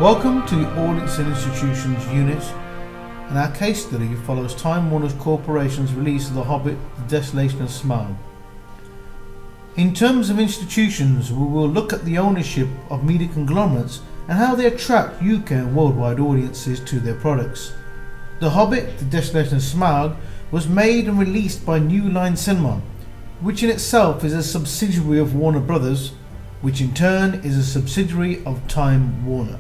Welcome to the Audits and Institutions unit, and our case study follows Time Warner Corporation's release of The Hobbit, The Desolation of Smaug. In terms of institutions, we will look at the ownership of media conglomerates and how they attract UK and worldwide audiences to their products. The Hobbit, The Desolation of Smaug was made and released by New Line Cinema, which in itself is a subsidiary of Warner Brothers, which in turn is a subsidiary of Time Warner.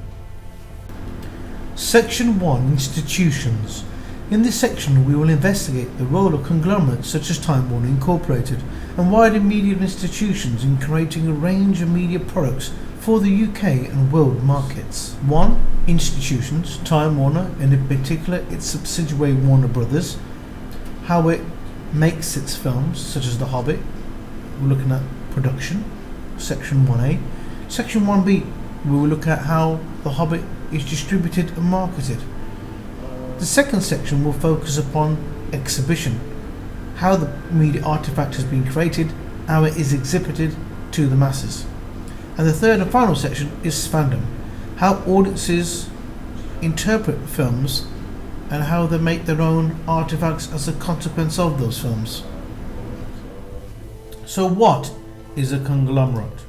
Section 1, Institutions. In this section we will investigate the role of conglomerates such as Time Warner Incorporated and wider media institutions in creating a range of media products for the UK and world markets. 1. Institutions, Time Warner and in particular its subsidiary Warner Brothers, how it makes its films such as The Hobbit. We're looking at production, Section 1A. Section 1B, we will look at how The Hobbit is distributed and marketed. The second section will focus upon exhibition, how the media artifact has been created, how it is exhibited to the masses. And the third and final section is fandom, how audiences interpret films and how they make their own artifacts as a consequence of those films. So what is a conglomerate?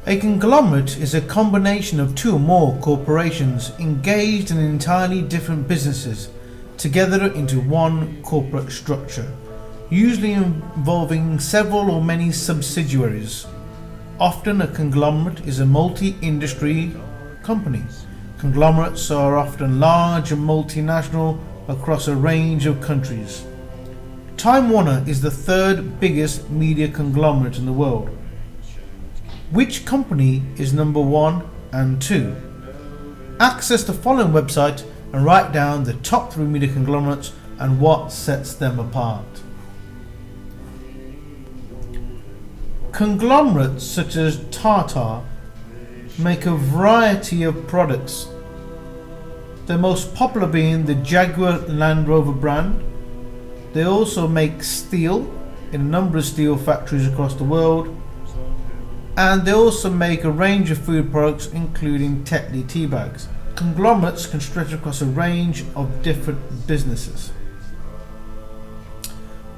A conglomerate is a combination of two or more corporations engaged in entirely different businesses together into one corporate structure, usually involving several or many subsidiaries. Often a conglomerate is a multi-industry company. Conglomerates are often large and multinational across a range of countries. Time Warner is the third biggest media conglomerate in the world. Which company is number 1 and 2? Access the following website and write down the top 3 media conglomerates and what sets them apart. Conglomerates such as Tata make a variety of products, the most popular being the Jaguar Land Rover brand. They also make steel in a number of steel factories across the world, and they also make a range of food products including Tetley tea bags. Conglomerates can stretch across a range of different businesses.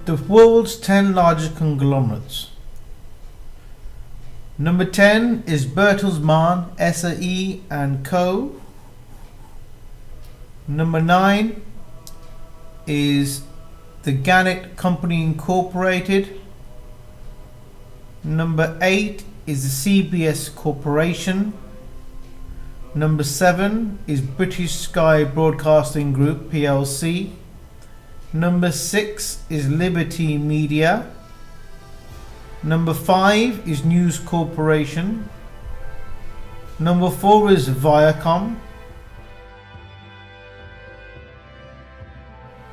The world's 10 largest conglomerates. Number 10 is Bertelsmann SE and Co. Number 9 is the Gannett Company Incorporated. Number 8 is the CBS Corporation. Number 7 is British Sky Broadcasting Group PLC. Number 6 is Liberty Media. Number 5 is News Corporation. Number 4 is Viacom.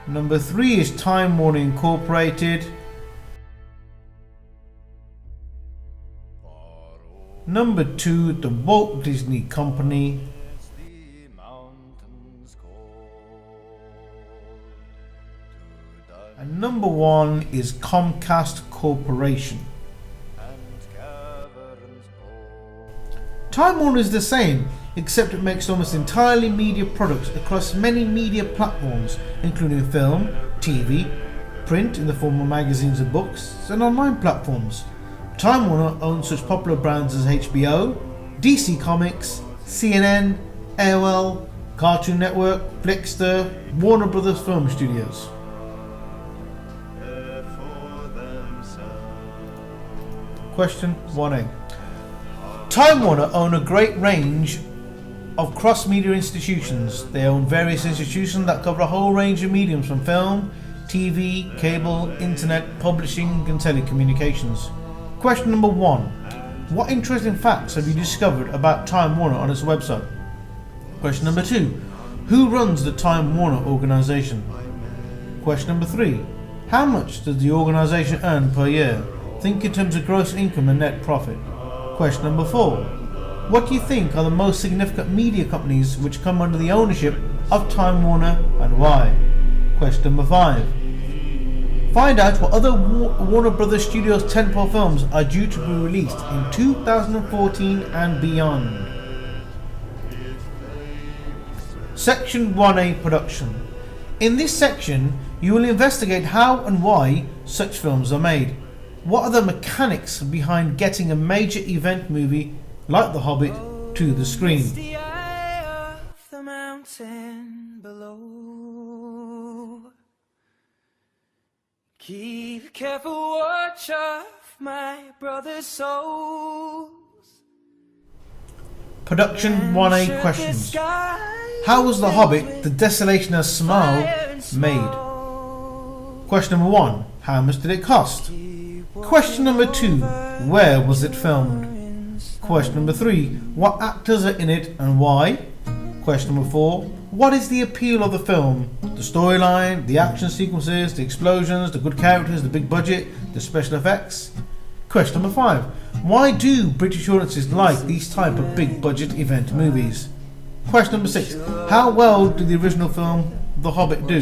Number 3 is Time Warner Incorporated. Number 2, the Walt Disney Company. And number 1 is Comcast Corporation. Time Warner is the same, except it makes almost entirely media products across many media platforms, including film, TV, print in the form of magazines and books, and online platforms. Time Warner owns such popular brands as HBO, DC Comics, CNN, AOL, Cartoon Network, Flickster, Warner Brothers Film Studios. Question 1A. Time Warner own a great range of cross-media institutions. They own various institutions that cover a whole range of mediums from film, TV, cable, internet, publishing and telecommunications. Question number 1. What interesting facts have you discovered about Time Warner on its website? Question number 2. Who runs the Time Warner organisation? Question number 3. How much does the organisation earn per year? Think in terms of gross income and net profit. Question number 4. What do you think are the most significant media companies which come under the ownership of Time Warner and why? Question number 5. Find out what other Warner Brothers Studios tentpole films are due to be released in 2014 and beyond. Section 1A Production. In this section, you will investigate how and why such films are made. What are the mechanics behind getting a major event movie like The Hobbit to the screen? The eye of the mountain below. Keep careful watch of my brother's souls. Production 1A questions. How was The Hobbit, The Desolation of Smaug made? Question number 1. How much did it cost? Question number 2. Where was it filmed? Question number 3. What actors are in it and why? Question number 4. What is the appeal of the film? The storyline, the action sequences, the explosions, the good characters, the big budget, the special effects? Question number 5. Why do British audiences like these type of big budget event movies? Question number 6. How well did the original film The Hobbit do?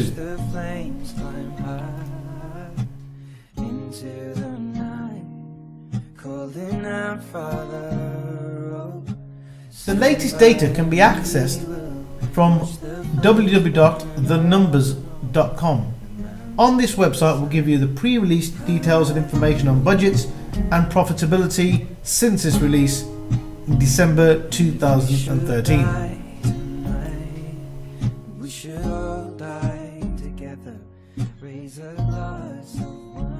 The latest data can be accessed from www.thenumbers.com. On this website, we'll give you the pre-release details and information on budgets and profitability since its release in December 2013. We should all die together, raise a glass of wine.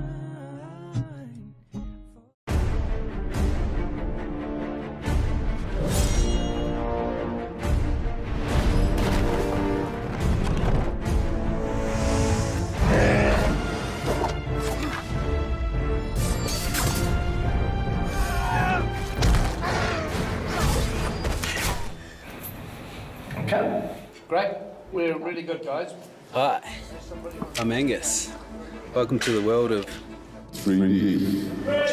Okay, great. We're really good, guys. Hi, I'm Angus. Welcome to the world of 3D.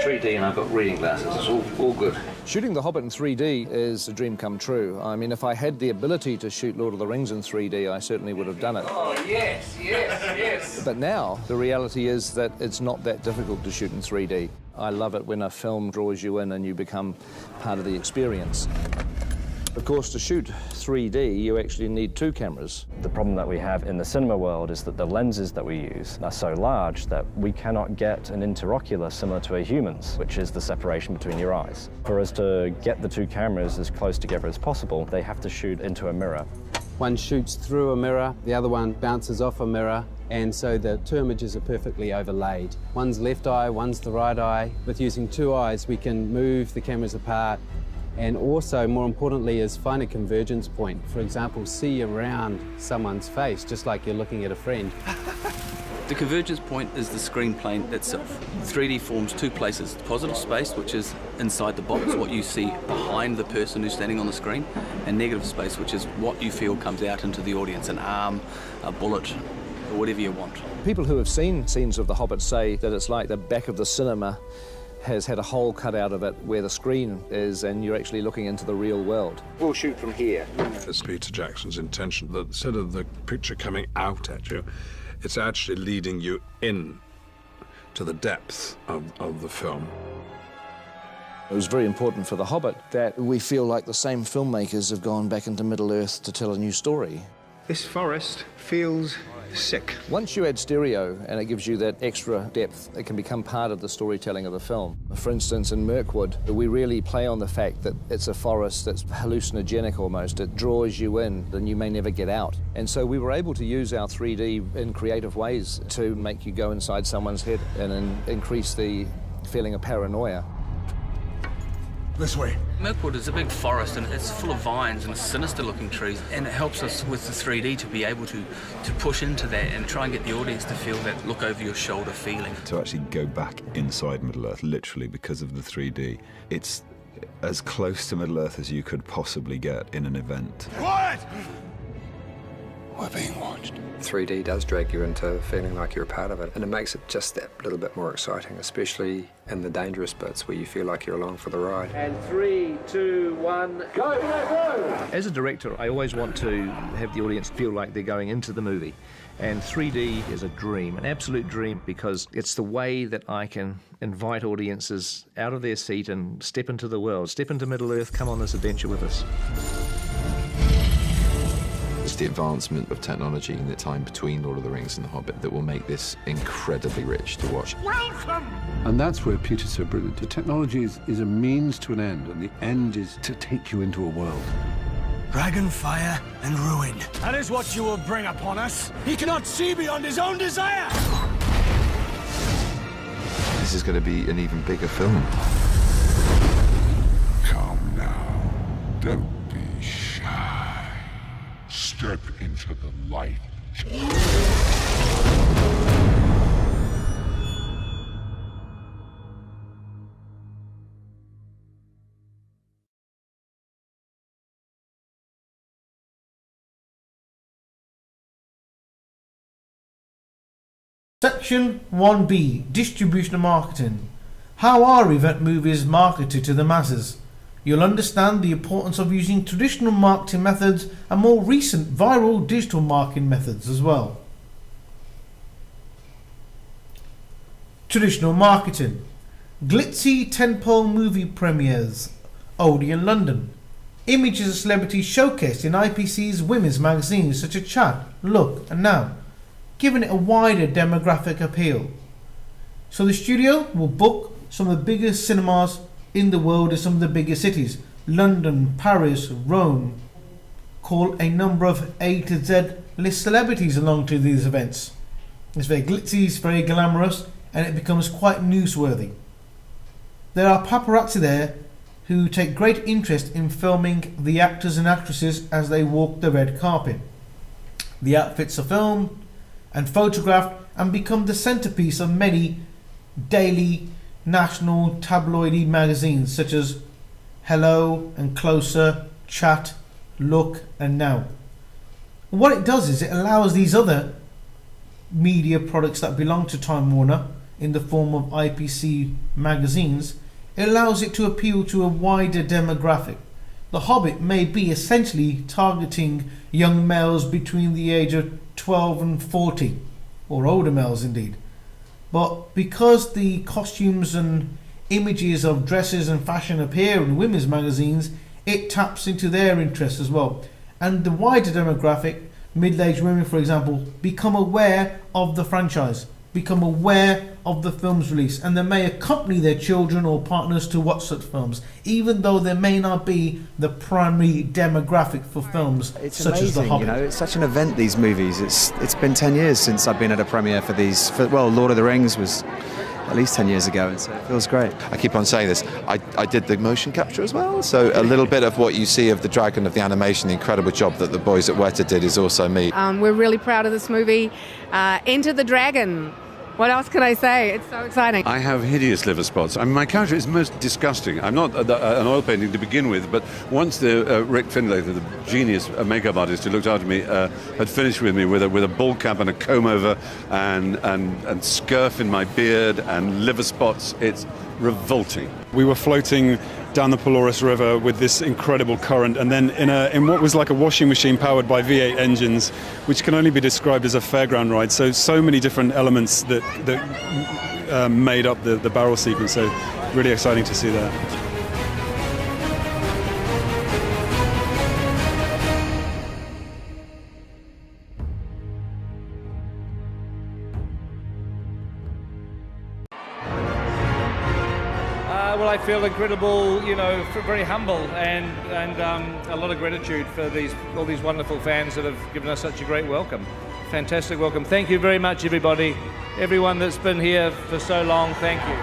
3D and I've got reading glasses. It's all good. Shooting The Hobbit in 3D is a dream come true. I mean, if I had the ability to shoot Lord of the Rings in 3D, I certainly would have done it. Oh, yes, yes, yes. But now, the reality is that it's not that difficult to shoot in 3D. I love it when a film draws you in and you become part of the experience. Of course, to shoot 3D, you actually need 2 cameras. The problem that we have in the cinema world is that the lenses that we use are so large that we cannot get an interocular similar to a human's, which is the separation between your eyes. For us to get the 2 cameras as close together as possible, they have to shoot into a mirror. one shoots through a mirror, the other one bounces off a mirror, and so the 2 images are perfectly overlaid. One's left eye, one's the right eye. With using 2 eyes, we can move the cameras apart, and also, more importantly, is find a convergence point. For example, see around someone's face, just like you're looking at a friend. The convergence point is the screen plane itself. 3D forms 2 places, positive space, which is inside the box, what you see behind the person who's standing on the screen, and negative space, which is what you feel comes out into the audience, an arm, a bullet, or whatever you want. People who have seen scenes of The Hobbit say that it's like the back of the cinema has had a hole cut out of it where the screen is, and you're actually looking into the real world. We'll shoot from here. It's Peter Jackson's intention that instead of the picture coming out at you, it's actually leading you in to the depth of the film. It was very important for The Hobbit that we feel like the same filmmakers have gone back into Middle-earth to tell a new story. This forest feels sick. Once you add stereo and it gives you that extra depth, it can become part of the storytelling of the film. For instance, in Mirkwood, we really play on the fact that it's a forest that's hallucinogenic almost. It draws you in and you may never get out. And so we were able to use our 3D in creative ways to make you go inside someone's head and increase the feeling of paranoia. This way. Mirkwood is a big forest and it's full of vines and sinister looking trees, and it helps us with the 3D to be able to push into that and try and get the audience to feel that look over your shoulder feeling. To actually go back inside Middle-earth, literally because of the 3D, it's as close to Middle-earth as you could possibly get in an event. Quiet! We're being watched. 3D does drag you into feeling like you're a part of it, and it makes it just that little bit more exciting, especially in the dangerous bits where you feel like you're along for the ride. And 3, 2, 1, go, go, go! As a director, I always want to have the audience feel like they're going into the movie. And 3D is a dream, an absolute dream, because it's the way that I can invite audiences out of their seat and step into the world, step into Middle-earth, come on this adventure with us. the advancement of technology in the time between Lord of the Rings and The Hobbit that will make this incredibly rich to watch. Welcome! And that's where Peter's so brilliant. The technology is a means to an end, and the end is to take you into a world. Dragon fire and ruin. That is what you will bring upon us. He cannot see beyond his own desire. This is going to be an even bigger film. Come now. Don't be shy. Step into the light. Section 1B, Distribution and Marketing. How are event movies marketed to the masses? You'll understand the importance of using traditional marketing methods and more recent viral digital marketing methods as well. Traditional marketing. Glitzy tentpole movie premieres. Odeon London. Images of celebrities showcased in IPC's women's magazines such as Chat, Look and Now, giving it a wider demographic appeal. So the studio will book some of the biggest cinemas in the world in some of the biggest cities. London, Paris, Rome. Call a number of A to Z list celebrities along to these events. It's very glitzy, it's very glamorous, and it becomes quite newsworthy. There are paparazzi there who take great interest in filming the actors and actresses as they walk the red carpet. The outfits are filmed and photographed and become the centerpiece of many daily national tabloidy magazines such as Hello and Closer, Chat, Look and Now. What it does is it allows these other media products that belong to Time Warner in the form of IPC magazines, it allows it to appeal to a wider demographic. The Hobbit may be essentially targeting young males between the age of 12 and 40, or older males indeed. But because the costumes and images of dresses and fashion appear in women's magazines, it taps into their interests as well. And the wider demographic, middle-aged women for example, become aware of the franchise, become aware of the film's release, and they may accompany their children or partners to watch such films, even though they may not be the primary demographic for films such amazing, as The Hobbit. You know, it's such an event, these movies. It's been 10 years since I've been at a premiere for these. Well, Lord of the Rings was at least 10 years ago, and so it feels great. I keep on saying this, I did the motion capture as well, so a little bit of what you see of the dragon, of the animation, the incredible job that the boys at Weta did is also me. We're really proud of this movie. Enter the Dragon. What else can I say? It's so exciting. I have hideous liver spots. I mean, my character is most disgusting. I'm not an oil painting to begin with, but once the Rick Findlay, the genius makeup artist who looked after me, had finished with me with a ball cap and a comb over and scurf in my beard and liver spots, it's revolting. We were floating down the Pelorus River with this incredible current, and then in what was like a washing machine powered by V8 engines, which can only be described as a fairground ride. So many different elements that made up the barrel sequence. So really exciting to see that. Well, I feel incredible, you know, very humble and a lot of gratitude for all these wonderful fans that have given us such a great welcome. Fantastic welcome. Thank you very much, everybody. Everyone that's been here for so long, thank you.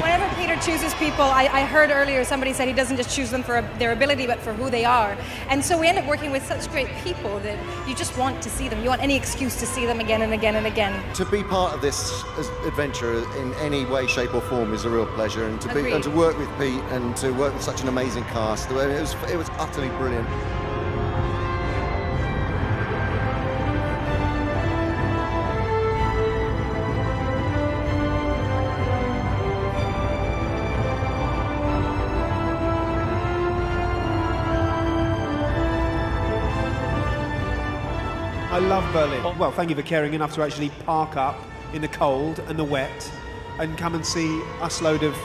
Whenever Peter chooses people, I heard earlier somebody said he doesn't just choose them for their ability, but for who they are. And so we end up working with such great people that you just want to see them. You want any excuse to see them again and again and again. To be part of this adventure in any way, shape or form is a real pleasure. And to work with Pete and to work with such an amazing cast, it was utterly brilliant. I love Berlin. Well, thank you for caring enough to actually park up in the cold and the wet and come and see us load of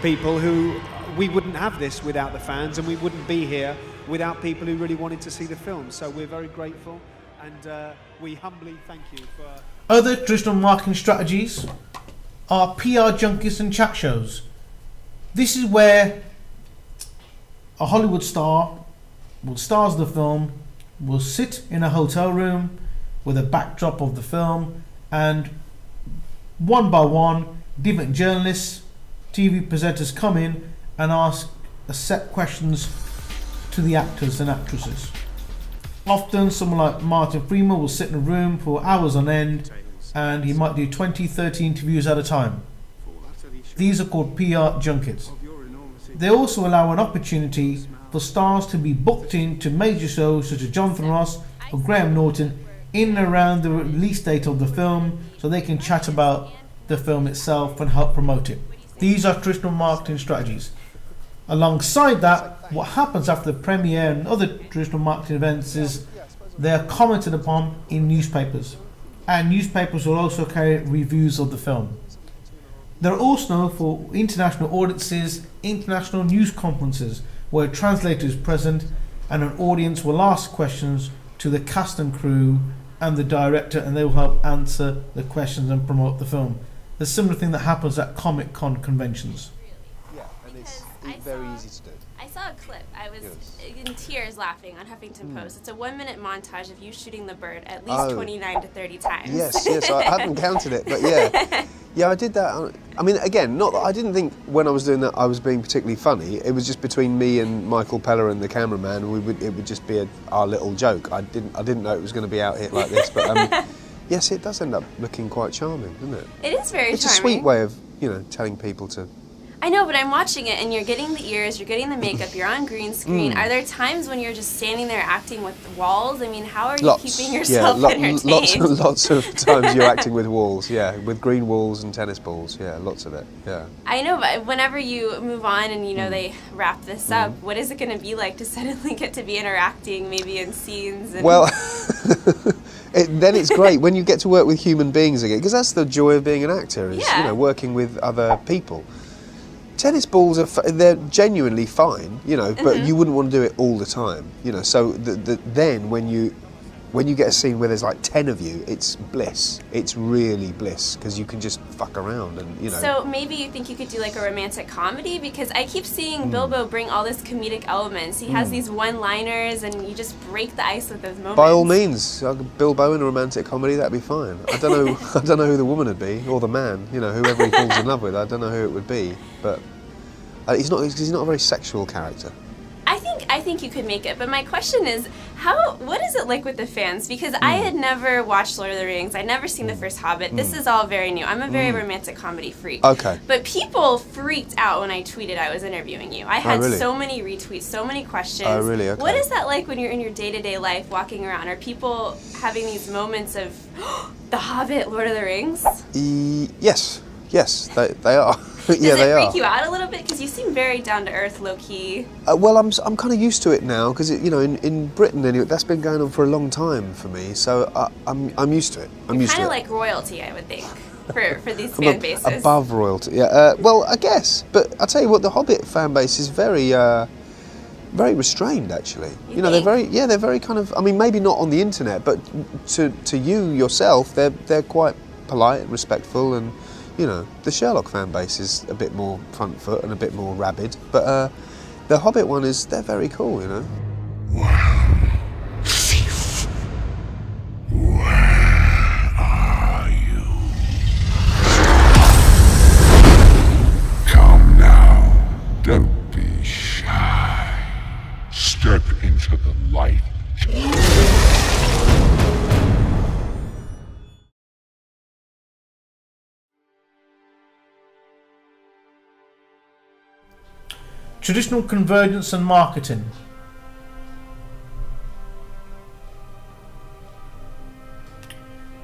people who... We wouldn't have this without the fans, and we wouldn't be here without people who really wanted to see the film. So we're very grateful, and we humbly thank you for... Other traditional marketing strategies are PR junkies and chat shows. This is where a Hollywood star stars the film, will sit in a hotel room with a backdrop of the film, and one by one, different journalists, TV presenters come in and ask a set questions to the actors and actresses. Often someone like Martin Freeman will sit in a room for hours on end, and he might do 20, 30 interviews at a time. These are called PR junkets. They also allow an opportunity for stars to be booked into major shows such as Jonathan Ross or Graham Norton in and around the release date of the film, so they can chat about the film itself and help promote it. These are traditional marketing strategies. Alongside that, what happens after the premiere and other traditional marketing events is they are commented upon in newspapers, and newspapers will also carry reviews of the film. They're also known for international audiences, international news conferences where a translator is present and an audience will ask questions to the cast and crew and the director, and they will help answer the questions and promote the film. The similar thing that happens at Comic-Con conventions. Yeah, and it's very easy to do. I saw a clip. I was in tears laughing on Huffington Post. It's a 1-minute montage of you shooting the bird at least 29 to 30 times. Yes, I haven't counted it, but yeah. Yeah, I did that. I mean, again, not that I didn't think when I was doing that I was being particularly funny. It was just between me and Michael Peller and the cameraman. It would just be our little joke. I didn't know it was going to be out here like this, but yes, it does end up looking quite charming, doesn't it? It is very charming. It's a sweet way of, telling people to... I know, but I'm watching it and you're getting the ears, you're getting the makeup, you're on green screen. Are there times when you're just standing there acting with walls? I mean, how are you keeping yourself entertained? Lots of times you're acting with walls, with green walls and tennis balls, lots of it, I know, but whenever you move on and, they wrap this up, what is it going to be like to suddenly get to be interacting maybe in scenes? And well, then it's great when you get to work with human beings again, because that's the joy of being an actor, is working with other people. Tennis balls they're genuinely fine, but you wouldn't want to do it all the time, So then when you get a scene where there's like 10 of you, it's bliss. It's really bliss because you can just fuck around and So maybe you think you could do like a romantic comedy, because I keep seeing Bilbo bring all this comedic elements. He has these one-liners, and you just break the ice with those moments. By all means, Bilbo in a romantic comedy, that'd be fine. I don't know who the woman would be or the man. Whoever he falls in love with. I don't know who it would be, but he's not a very sexual character. I think you could make it, but my question is, what is it like with the fans? Because I had never watched Lord of the Rings, I'd never seen the first Hobbit. This is all very new. I'm a very romantic comedy freak. Okay. But people freaked out when I tweeted I was interviewing you. I had so many retweets, so many questions. Oh, really? Okay. What is that like when you're in your day-to-day life walking around? Are people having these moments of, The Hobbit, Lord of the Rings? Yes, they are. Does it freak you out a little bit? Because you seem very down-to-earth, low-key. Well, I'm kind of used to it now, because in Britain anyway, that's been going on for a long time for me. So I'm used to it. I'm used to it. Kind of like royalty, I would think, for these fan bases. Above royalty, yeah. Well, I guess, but I tell you what, the Hobbit fan base is very restrained, actually. They're very kind of. I mean, maybe not on the internet, but to you yourself, they're quite polite and respectful and. The Sherlock fan base is a bit more front foot and a bit more rabid, but the Hobbit one they're very cool, Thief, where are you? Come now, don't be shy. Step into the light. Traditional convergence and marketing.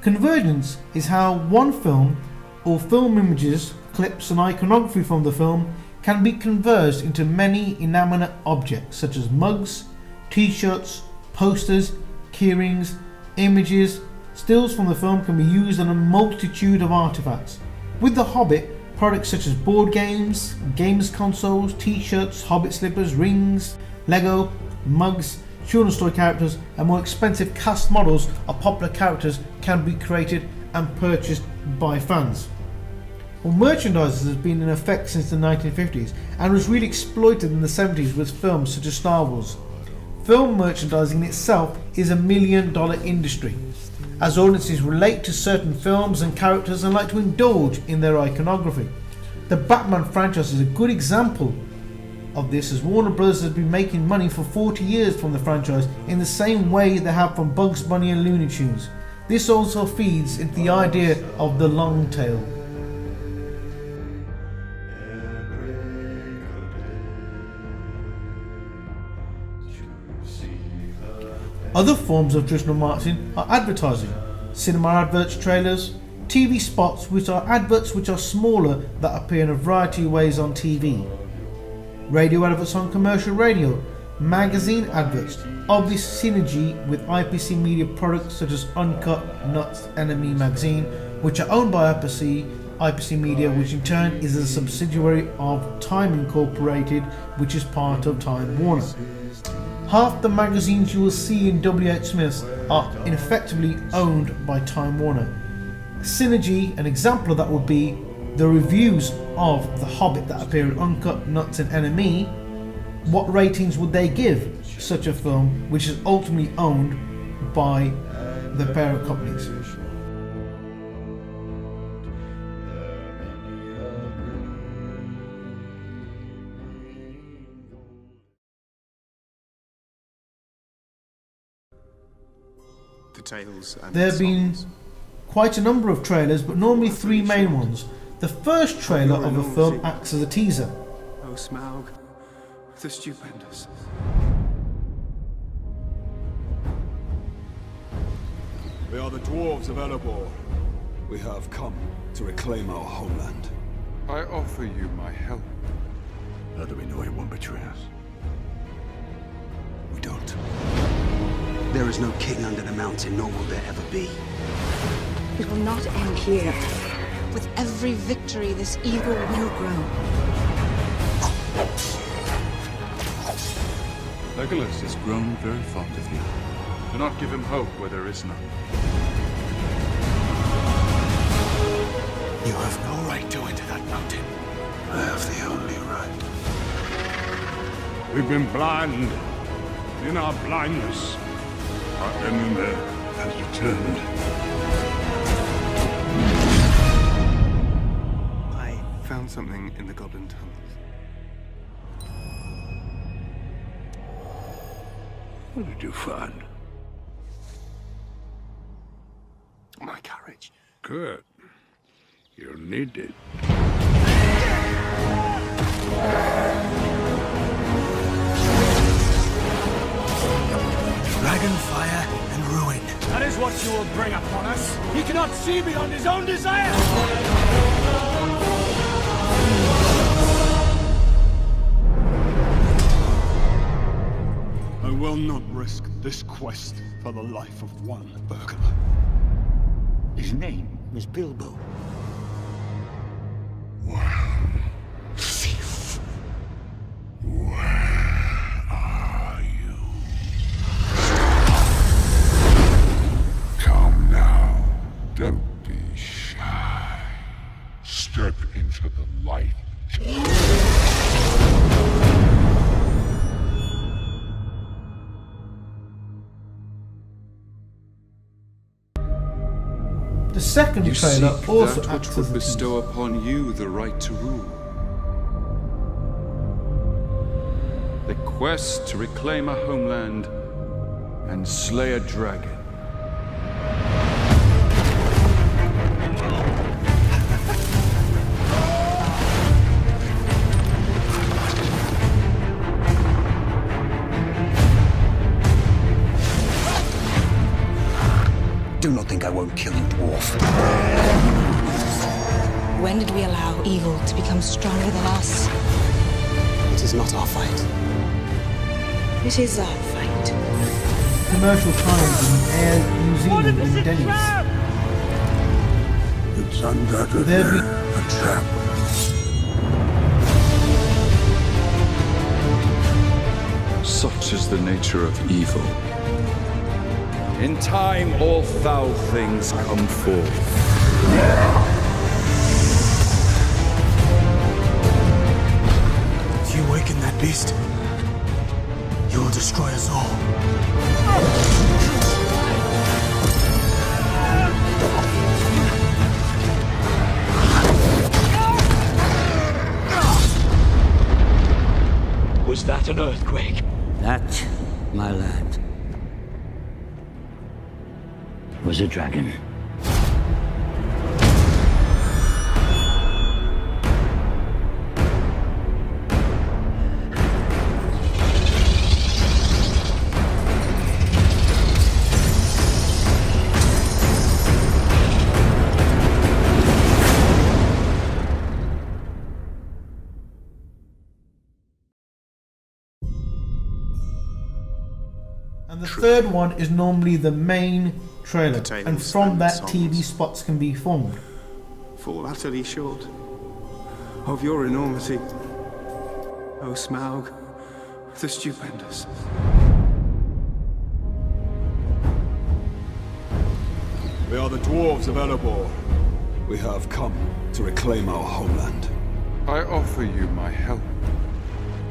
Convergence is how one film or film images, clips and iconography from the film can be converged into many inanimate objects such as mugs, t-shirts, posters, keyrings images, stills from the film can be used on a multitude of artifacts. With The Hobbit, products such as board games, games consoles, t-shirts, Hobbit slippers, rings, Lego, mugs, children's toy characters and more expensive cast models of popular characters can be created and purchased by fans. Well, merchandising has been in effect since the 1950s and was really exploited in the 70s with films such as Star Wars. Film merchandising itself is $1 million industry, as audiences relate to certain films and characters and like to indulge in their iconography. The Batman franchise is a good example of this, as Warner Bros. Has been making money for 40 years from the franchise in the same way they have from Bugs Bunny and Looney Tunes. This also feeds into the idea of the long tail. Other forms of traditional marketing are advertising, cinema adverts, trailers, TV spots, which are adverts which are smaller that appear in a variety of ways on TV, radio adverts on commercial radio, magazine adverts, obvious synergy with IPC media products such as Uncut, Nuts, Enemy magazine, which are owned by IPC Media, which in turn is a subsidiary of Time Incorporated, which is part of Time Warner. Half the magazines you will see in W.H. Smith's are effectively owned by Time Warner. Synergy, an example of that would be the reviews of The Hobbit that appear in Uncut, Nuts and Enemy. What ratings would they give such a film which is ultimately owned by the parent companies? The tales and There have been songs. quite a number of trailers, but normally three main ones. The first trailer of a film acts as a teaser. Oh, Smaug, the stupendous. We are the dwarves of Erebor. We have come to reclaim our homeland. I offer you my help. How do we know he won't betray us? We don't. There is no king under the mountain, nor will there ever be. It will not end here. With every victory, this evil will grow. Legolas has grown very fond of you. Do not give him hope where there is none. You have no right to enter that mountain. I have the only right. We've been blind. In our blindness, our enemy has returned. I found something in the Goblin tunnels. What did you find? My courage. Good. You'll need it. Dragon fire and ruin. That is what you will bring upon us. He cannot see beyond his own desire. I will not risk this quest for the life of one burglar. His name is Bilbo. Thief. Where are you? Come now. Don't be shy. Step into the light. The second You trailer seek also that acts which would as a bestow upon you the right to rule. The quest to reclaim a homeland and slay a dragon. Do not think I won't kill you, dwarf. When did we allow evil to become stronger than us? It is not our fight. It is our fight. commercial times in Air New Zealand and Denny's. It's undoubtedly There'd be a trap. Such is the nature of evil. In time, all foul things come forth. If you awaken that beast, you will destroy us all. Was that an earthquake? That, my lad, was a dragon. And the third one is normally the main trailer, tales and from and that songs TV spots can be formed. fall utterly short of your enormity. O Smaug, the stupendous. We are the dwarves of Erebor. We have come to reclaim our homeland. I offer you my help.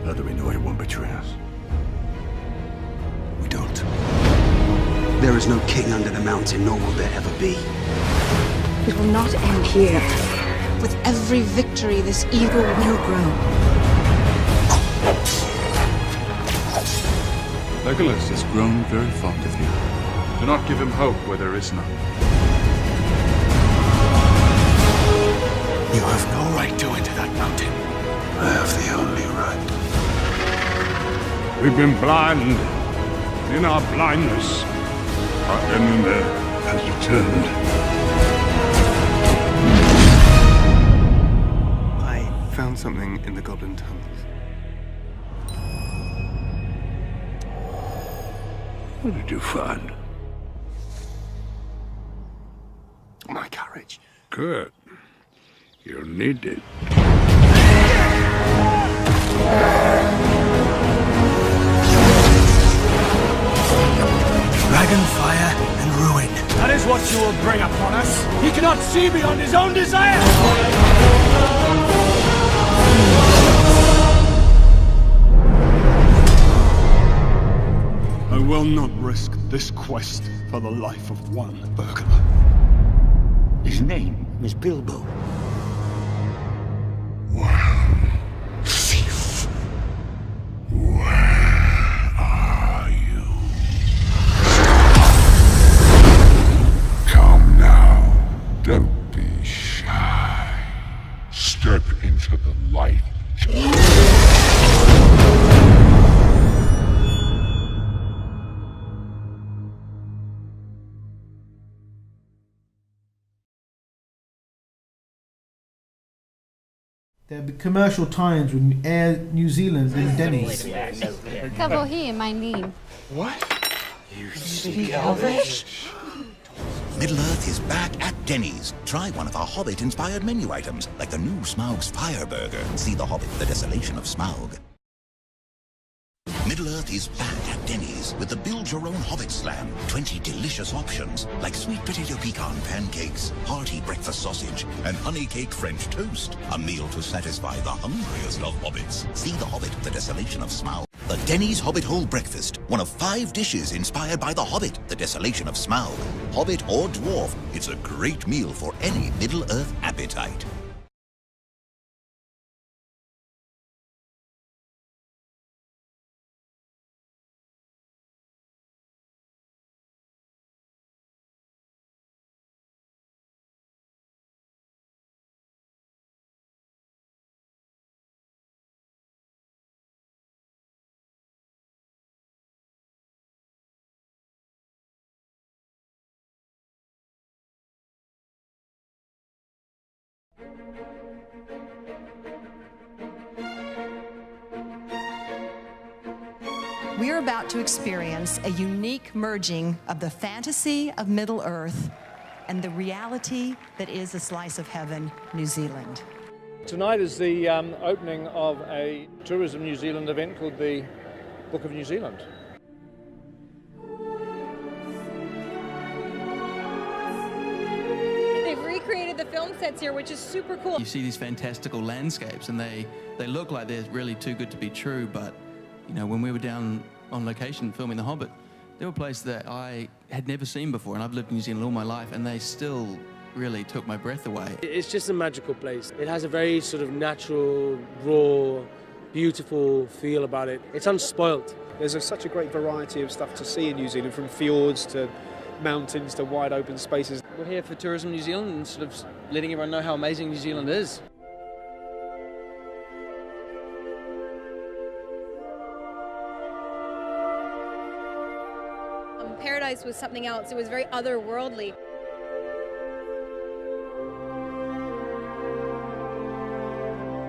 How do we know he won't betray us? We don't. There is no king under the mountain, nor will there ever be. It will not end here. With every victory, this evil will grow. Legolas has grown very fond of you. Do not give him hope where there is none. You have no right to enter that mountain. I have the only right. We've been blind. In our blindness, our enemy has returned. I found something in the goblin tunnels. What did you find? My courage. Good. You'll need it. Dragon fire and ruin. That is what you will bring upon us. He cannot see beyond his own desire. I will not risk this quest for the life of one burglar. His name is Bilbo. Thief. Where are you? Come now. Don't be shy. Step into the light. There'll be commercial times with Air New Zealand and Denny's. Cover here, my name. What? You speak Elvish? Middle-earth is back at Denny's. Try one of our Hobbit-inspired menu items, like the new Smaug's Fire Burger. See The Hobbit, The Desolation of Smaug. Middle-earth is back at Denny's with the Build-Your-Own Hobbit Slam. 20 delicious options, like sweet potato pecan pancakes, hearty breakfast sausage, and honey-caked French toast. A meal to satisfy the hungriest of hobbits. See The Hobbit, The Desolation of Smaug. The Denny's Hobbit Whole Breakfast, one of 5 dishes inspired by The Hobbit, The Desolation of Smaug. Hobbit or dwarf, it's a great meal for any Middle-earth appetite. we're about to experience a unique merging of the fantasy of Middle-earth and the reality that is a slice of heaven, New Zealand. Tonight is the opening of a Tourism New Zealand event called the Book of New Zealand. They've recreated the film sets here, which is super cool. You see these fantastical landscapes and they look like they're really too good to be true, but you know, when we were down on location filming The Hobbit, there were places that I had never seen before, and I've lived in New Zealand all my life, and they still really took my breath away. It's just a magical place. It has a very sort of natural, raw, beautiful feel about it. It's unspoilt. There's such a great variety of stuff to see in New Zealand, from fjords to mountains to wide open spaces. We're here for Tourism New Zealand and sort of letting everyone know how amazing New Zealand is. Paradise was something else. It was very otherworldly.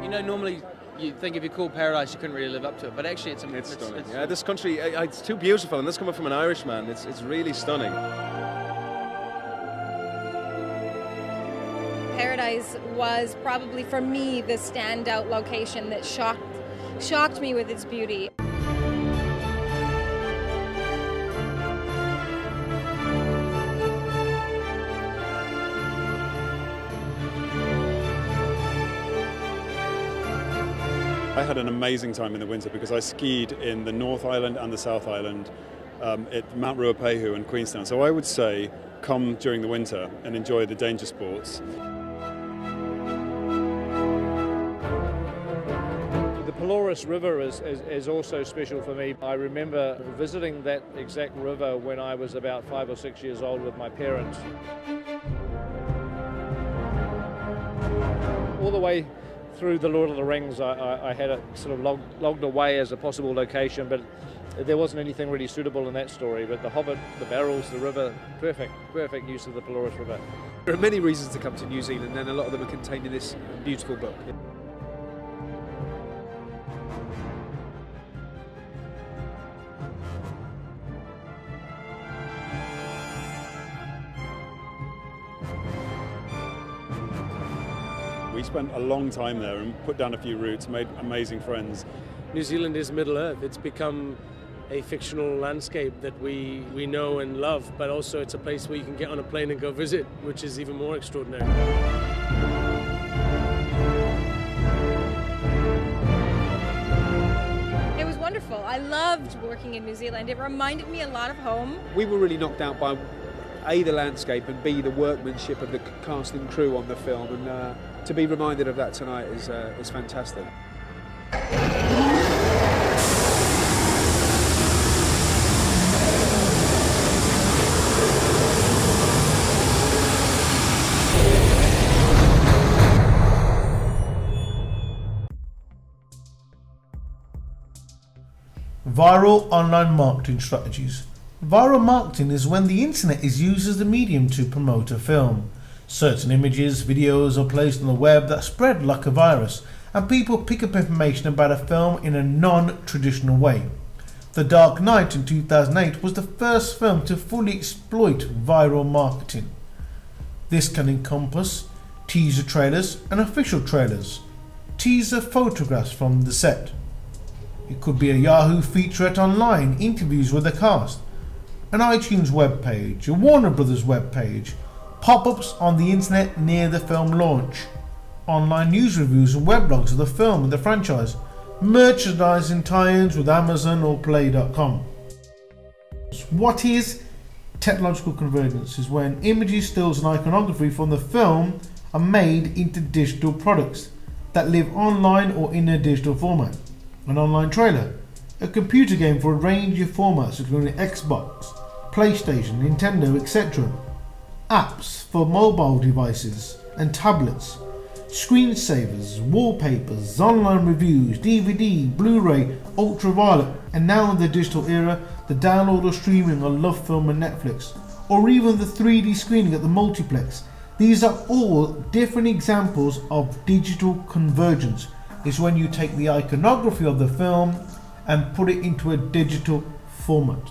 You know, normally you think if you call Paradise, you couldn't really live up to it, but actually it's stunning. Yeah, this country, it's too beautiful, and this coming from an Irishman, it's really stunning. Paradise was probably, for me, the standout location that shocked me with its beauty. I had an amazing time in the winter because I skied in the North Island and the South Island at Mount Ruapehu and Queenstown. So I would say come during the winter and enjoy the danger sports. The Pelorus River is also special for me. I remember visiting that exact river when I was about 5 or 6 years old with my parents. All the way through the Lord of the Rings, I had it sort of logged away as a possible location, but there wasn't anything really suitable in that story. But the Hobbit, the barrels, the river, perfect use of the Pelorus River. There are many reasons to come to New Zealand, and a lot of them are contained in this beautiful book. We spent a long time there and put down a few routes, made amazing friends. New Zealand is Middle Earth. It's become a fictional landscape that we know and love, but also it's a place where you can get on a plane and go visit, which is even more extraordinary. It was wonderful. I loved working in New Zealand. It reminded me a lot of home. We were really knocked out by A, the landscape, and B, the workmanship of the cast and crew on the film, and to be reminded of that tonight is fantastic. Viral online marketing strategies. Viral marketing is when the internet is used as the medium to promote a film. Certain images, videos are placed on the web that spread like a virus, and people pick up information about a film in a non-traditional way. The Dark Knight in 2008 was the first film to fully exploit viral marketing. This can encompass teaser trailers and official trailers, teaser photographs from the set. It could be a Yahoo featurette online, interviews with the cast, an iTunes webpage, a Warner Brothers webpage, pop-ups on the internet near the film launch, online news reviews and weblogs of the film and the franchise, merchandising tie-ins with Amazon or Play.com. What is technological convergence? Is when images, stills and iconography from the film are made into digital products that live online or in a digital format. An online trailer, a computer game for a range of formats including Xbox, PlayStation, Nintendo, etc. Apps for mobile devices and tablets, screensavers, wallpapers, online reviews, DVD, Blu-ray, ultraviolet, and now in the digital era, the download or streaming of Love Film and Netflix, or even the 3D screening at the multiplex. These are all different examples of digital convergence. It's when you take the iconography of the film and put it into a digital format.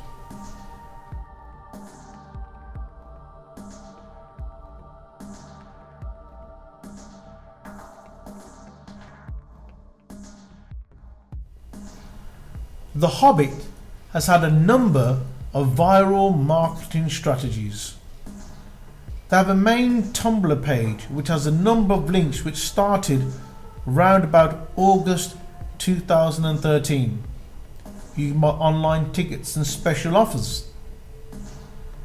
The Hobbit has had a number of viral marketing strategies. They have a main Tumblr page which has a number of links which started round about August 2013. You can buy online tickets and special offers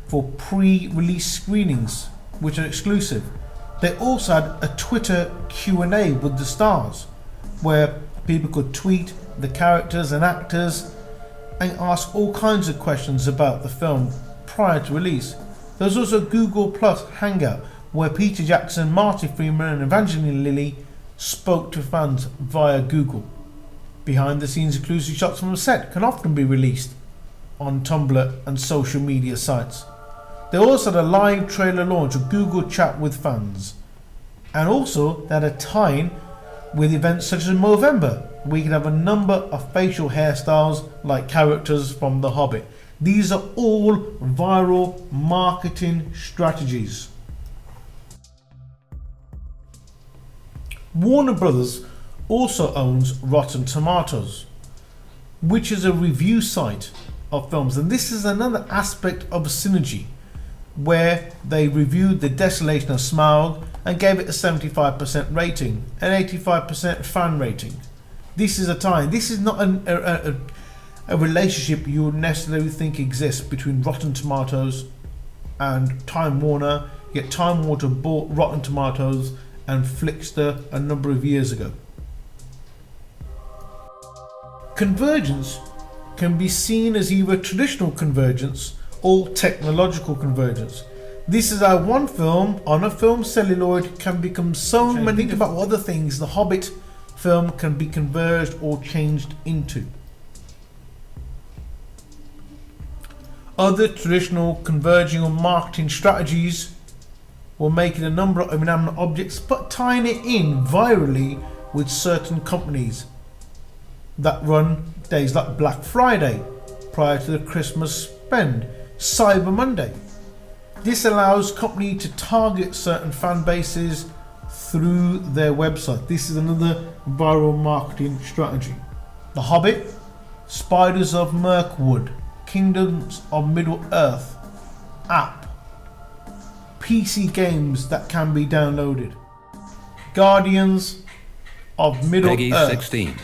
for pre-release screenings which are exclusive. They also had a Twitter Q&A with the stars where people could tweet the characters and actors and ask all kinds of questions about the film prior to release. There's also Google Plus Hangout where Peter Jackson, Marty Freeman and Evangeline Lilly spoke to fans via Google. Behind the scenes exclusive shots from the set can often be released on Tumblr and social media sites. They also had a live trailer launch of Google Chat with fans. And also they had a tie-in with events such as Movember, where you can have a number of facial hairstyles like characters from The Hobbit. These are all viral marketing strategies. Warner Brothers also owns Rotten Tomatoes, which is a review site of films, and this is another aspect of a synergy where they reviewed The Desolation of Smaug and gave it a 75% rating, an 85% fan rating. This is a tie. This is not a relationship you would necessarily think exists between Rotten Tomatoes and Time Warner, yet Time Warner bought Rotten Tomatoes and Flickster a number of years ago. Convergence can be seen as either traditional convergence or technological convergence. This is how one film on a film celluloid can become so many. Think about what other things the Hobbit film can be converged or changed into. Other traditional converging or marketing strategies were making a number of inanimate objects but tying it in virally with certain companies that run days like Black Friday prior to the Christmas spend, Cyber Monday. This allows companies to target certain fan bases through their website. This is another viral marketing strategy. The Hobbit, Spiders of Mirkwood, Kingdoms of Middle-earth app, PC games that can be downloaded, Guardians of Middle-earth. Peggy 16.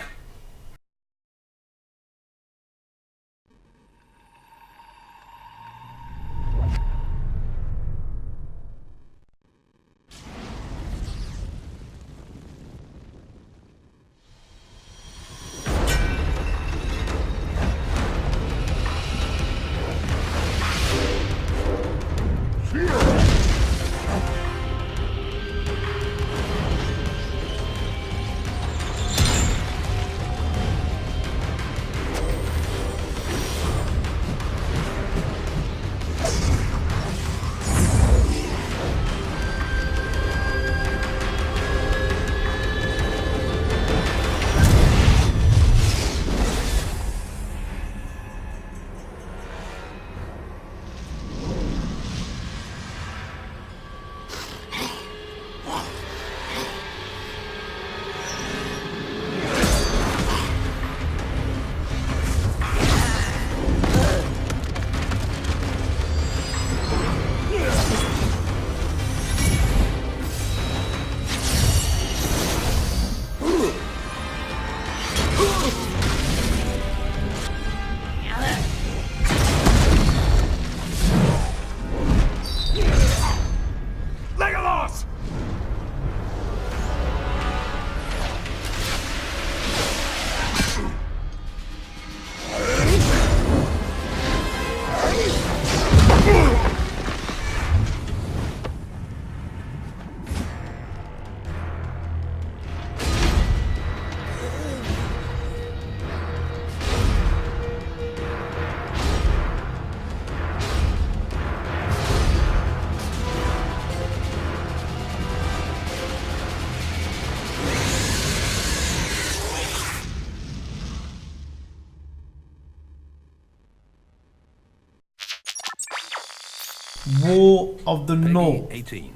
War of the North. 18.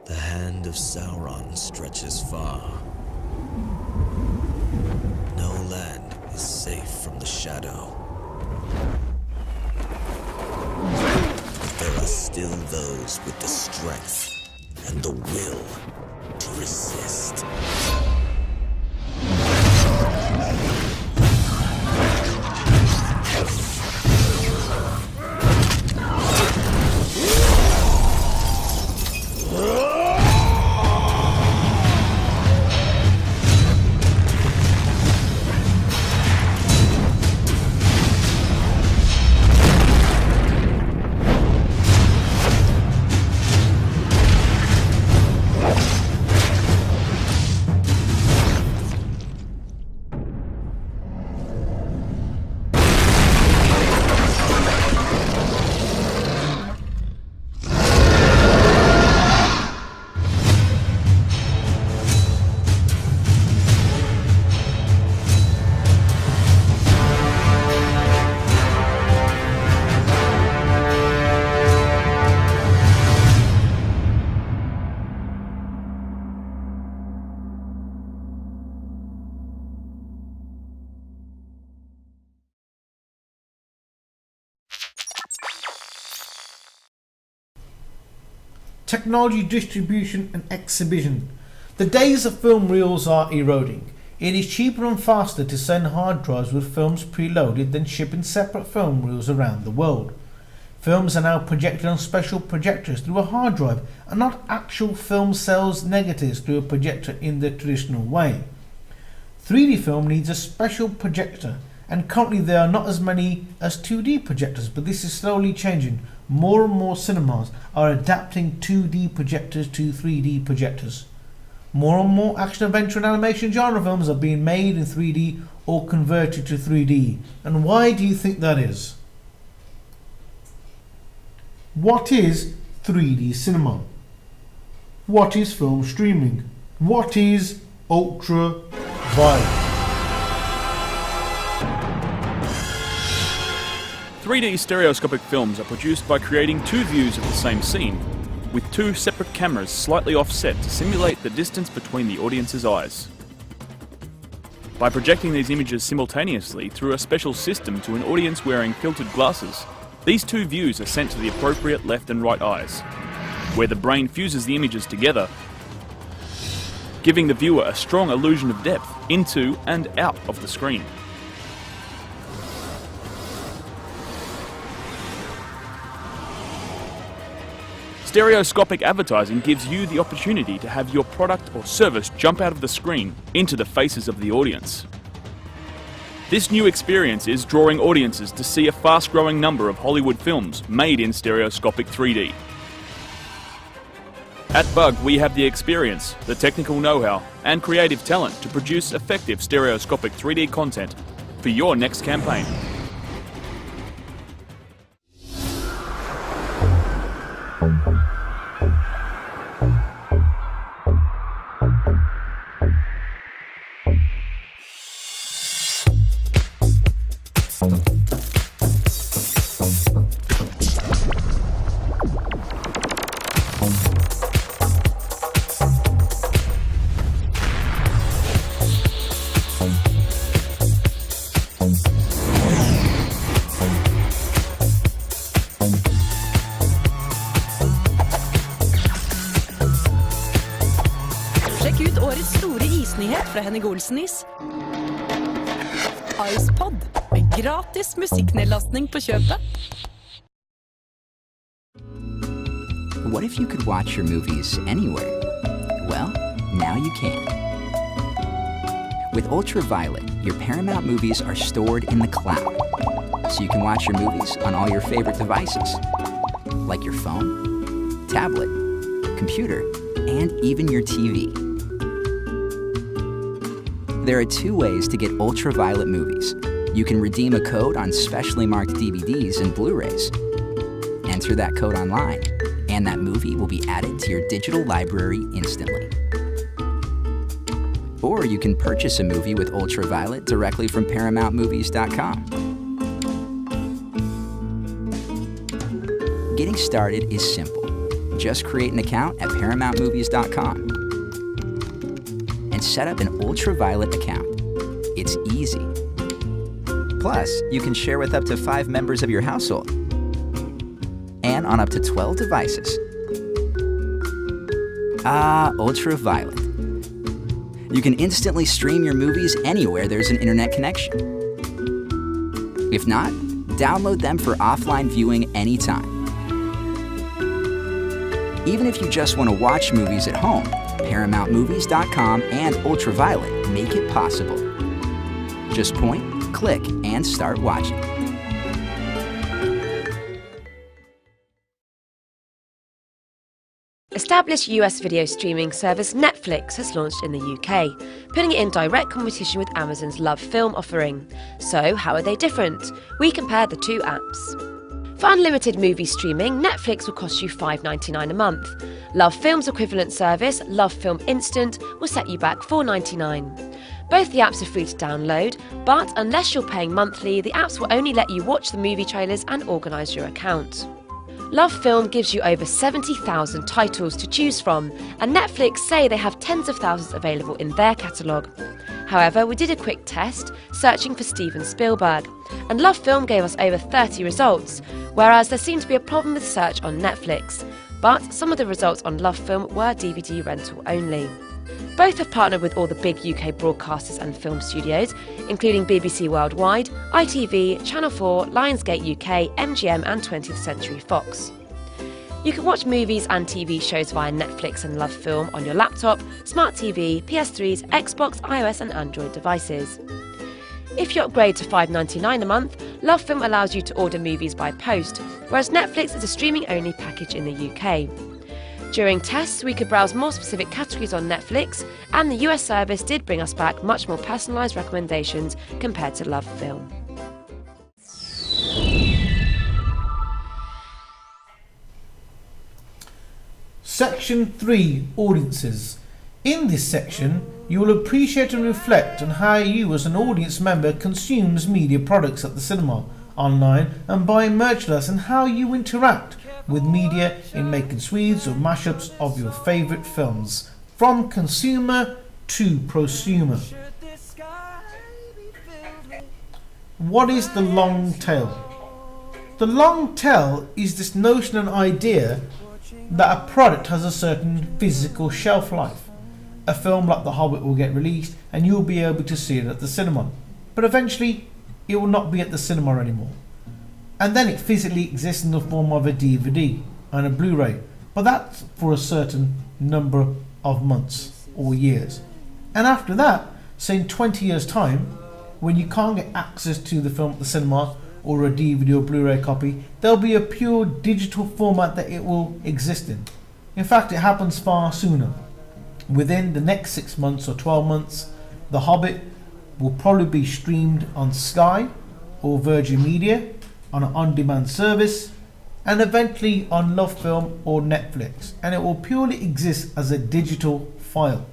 The hand of Sauron stretches far. No land is safe from the shadow. But there are still those with the strength and the will to resist. Technology distribution and exhibition. The days of film reels are eroding. It is cheaper and faster to send hard drives with films preloaded than shipping separate film reels around the world. Films are now projected on special projectors through a hard drive and not actual film cells negatives through a projector in the traditional way. 3D film needs a special projector, and currently there are not as many as 2D projectors, but this is slowly changing. More and more cinemas are adapting 2D projectors to 3D projectors. More and more action, adventure and animation genre films are being made in 3D or converted to 3D. And why do you think that is? What is 3D cinema? What is film streaming? What is ultraviolet? 3D stereoscopic films are produced by creating two views of the same scene, with two separate cameras slightly offset to simulate the distance between the audience's eyes. By projecting these images simultaneously through a special system to an audience wearing filtered glasses, these two views are sent to the appropriate left and right eyes, where the brain fuses the images together, giving the viewer a strong illusion of depth into and out of the screen. Stereoscopic advertising gives you the opportunity to have your product or service jump out of the screen into the faces of the audience. This new experience is drawing audiences to see a fast-growing number of Hollywood films made in stereoscopic 3D. At Bug, we have the experience, the technical know-how, and creative talent to produce effective stereoscopic 3D content for your next campaign. Sjekk ut årets store isnyhet fra Henning Olsen-is. iPod med gratis musikknedlastning på kjøpet. What if you could watch your movies anywhere? Well, now you can. With Ultraviolet, your Paramount movies are stored in the cloud, so you can watch your movies on all your favorite devices, like your phone, tablet, computer, and even your TV. There are two ways to get Ultraviolet movies. You can redeem a code on specially marked DVDs and Blu-rays. Enter that code online, and that movie will be added to your digital library instantly. Or you can purchase a movie with Ultraviolet directly from ParamountMovies.com. Getting started is simple. Just create an account at ParamountMovies.com and set up an Ultraviolet account. It's easy. Plus, you can share with up to 5 members of your household and on up to 12 devices. Ultraviolet. You can instantly stream your movies anywhere there's an internet connection. If not, download them for offline viewing anytime. Even if you just want to watch movies at home, ParamountMovies.com and Ultraviolet make it possible. Just point, click, and start watching. Established US video streaming service Netflix has launched in the UK, putting it in direct competition with Amazon's Love Film offering. So, how are they different? We compared the two apps. For unlimited movie streaming, Netflix will cost you $5.99 a month. Love Film's equivalent service, Love Film Instant, will set you back $4.99. Both the apps are free to download, but unless you're paying monthly, the apps will only let you watch the movie trailers and organise your account. Love Film gives you over 70,000 titles to choose from, and Netflix say they have tens of thousands available in their catalogue. However, we did a quick test, searching for Steven Spielberg, and Love Film gave us over 30 results, whereas there seemed to be a problem with search on Netflix. But some of the results on Love Film were DVD rental only. Both have partnered with all the big UK broadcasters and film studios, including BBC Worldwide, ITV, Channel 4, Lionsgate UK, MGM and 20th Century Fox. You can watch movies and TV shows via Netflix and Love Film on your laptop, smart TV, PS3s, Xbox, iOS and Android devices. If you upgrade to $5.99 a month, Love Film allows you to order movies by post, whereas Netflix is a streaming-only package in the UK. During tests, we could browse more specific categories on Netflix, and the US service did bring us back much more personalised recommendations compared to Love Film. Section 3, Audiences. In this section, you will appreciate and reflect on how you as an audience member consumes media products at the cinema, online and buying merchandise, and how you interact with media in making suites or mashups of your favourite films, from consumer to prosumer. What is the long tail? The long tail is this notion and idea that a product has a certain physical shelf life. A film like The Hobbit will get released and you'll be able to see it at the cinema, but eventually it will not be at the cinema anymore. And then it physically exists in the form of a DVD and a Blu-ray, but that's for a certain number of months or years. And after that, say in 20 years time, when you can't get access to the film at the cinema or a DVD or Blu-ray copy, there'll be a pure digital format that it will exist in. In fact, it happens far sooner. Within the next 6 months or 12 months, The Hobbit will probably be streamed on Sky or Virgin Media, on an on-demand service, and eventually on Love Film or Netflix, and it will purely exist as a digital file.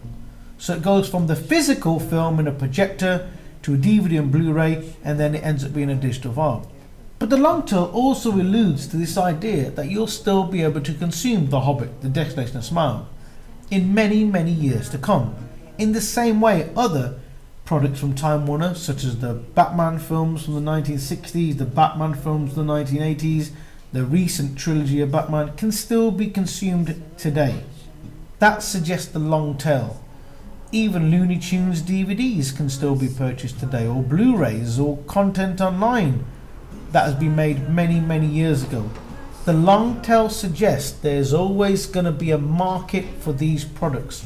So it goes from the physical film in a projector to a DVD and Blu-ray, and then it ends up being a digital file. But the long tail also alludes to this idea that you'll still be able to consume The Hobbit, The Destination of Smile, in many, many years to come, in the same way other products from Time Warner, such as the Batman films from the 1960s, the Batman films from the 1980s, the recent trilogy of Batman, can still be consumed today. That suggests the long tail. Even Looney Tunes DVDs can still be purchased today, or Blu-rays, or content online that has been made many, many years ago. The long tail suggests there's always going to be a market for these products,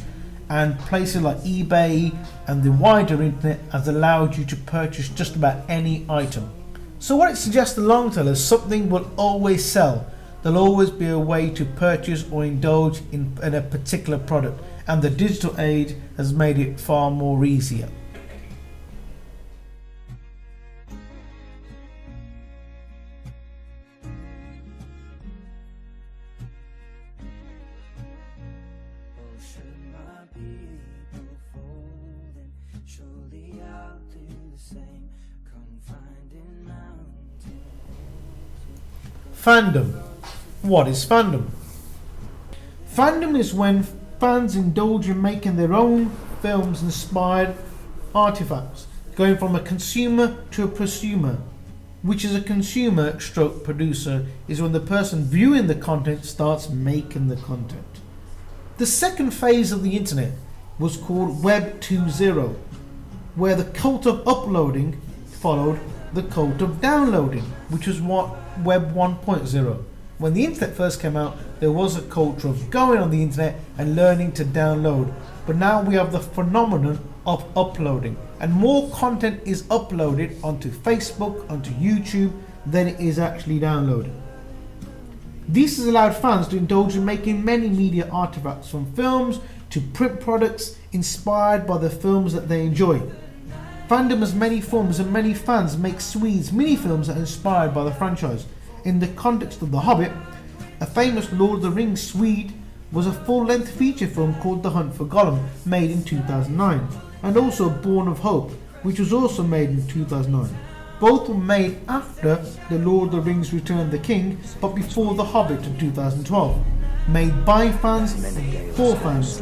and places like eBay and the wider internet has allowed you to purchase just about any item. So what it suggests the long tail is something will always sell. There'll always be a way to purchase or indulge in a particular product, and the digital age has made it far more easier. Fandom. What is fandom? Fandom is when fans indulge in making their own films inspired artifacts, going from a consumer to a prosumer, which is a consumer stroke producer, is when the person viewing the content starts making the content. The second phase of the internet was called Web 2.0, where the cult of uploading followed the cult of downloading, which was what Web 1.0. When the internet first came out, there was a culture of going on the internet and learning to download. But now we have the phenomenon of uploading, and more content is uploaded onto Facebook, onto YouTube, than it is actually downloaded. This has allowed fans to indulge in making many media artifacts, from films to print products inspired by the films that they enjoy. Fandom has many forms, and many fans make Swedes mini-films that are inspired by the franchise. In the context of The Hobbit, a famous Lord of the Rings Swede was a full-length feature film called The Hunt for Gollum, made in 2009, and also Born of Hope, which was also made in 2009. Both were made after The Lord of the Rings Return of the King, but before The Hobbit in 2012. Made by fans, for fans,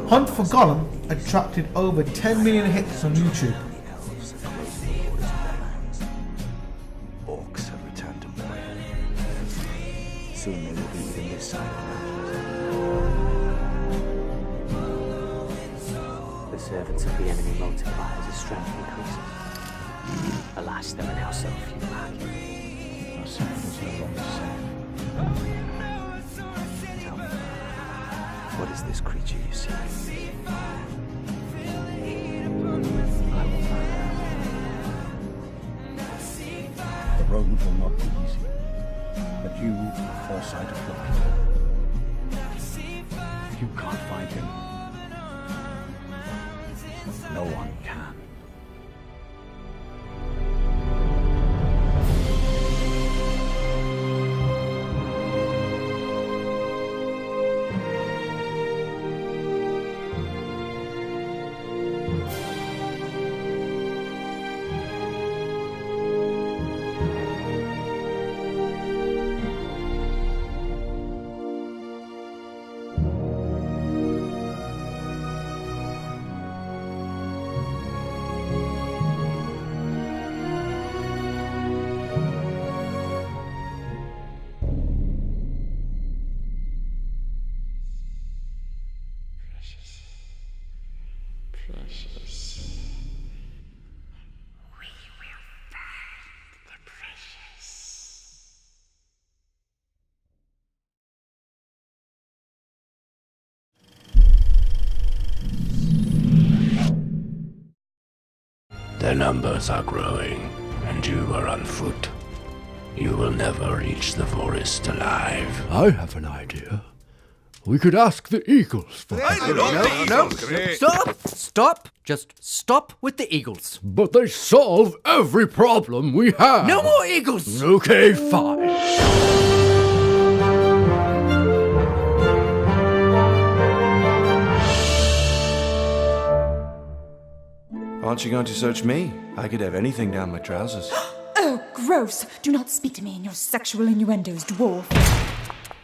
Hunt for Gollum attracted over 10 million hits on YouTube. Orcs have returned to Moria. Soon they will be even this side of the servants of the enemy multiply as his strength increases. Alas, there are now so few lacking. Our sacrifice no longer safe. Tell me, what is this creature you see? I will find out. The road will not be easy, but you have foresight of luck. You can't find him. No one can. Their numbers are growing, and you are on foot. You will never reach the forest alive. I have an idea. We could ask the eagles for help. No. Stop. Just stop with the eagles. But they solve every problem we have. No more eagles. Okay, fine. Aren't you going to search me? I could have anything down my trousers. Oh, gross! Do not speak to me in your sexual innuendos, dwarf.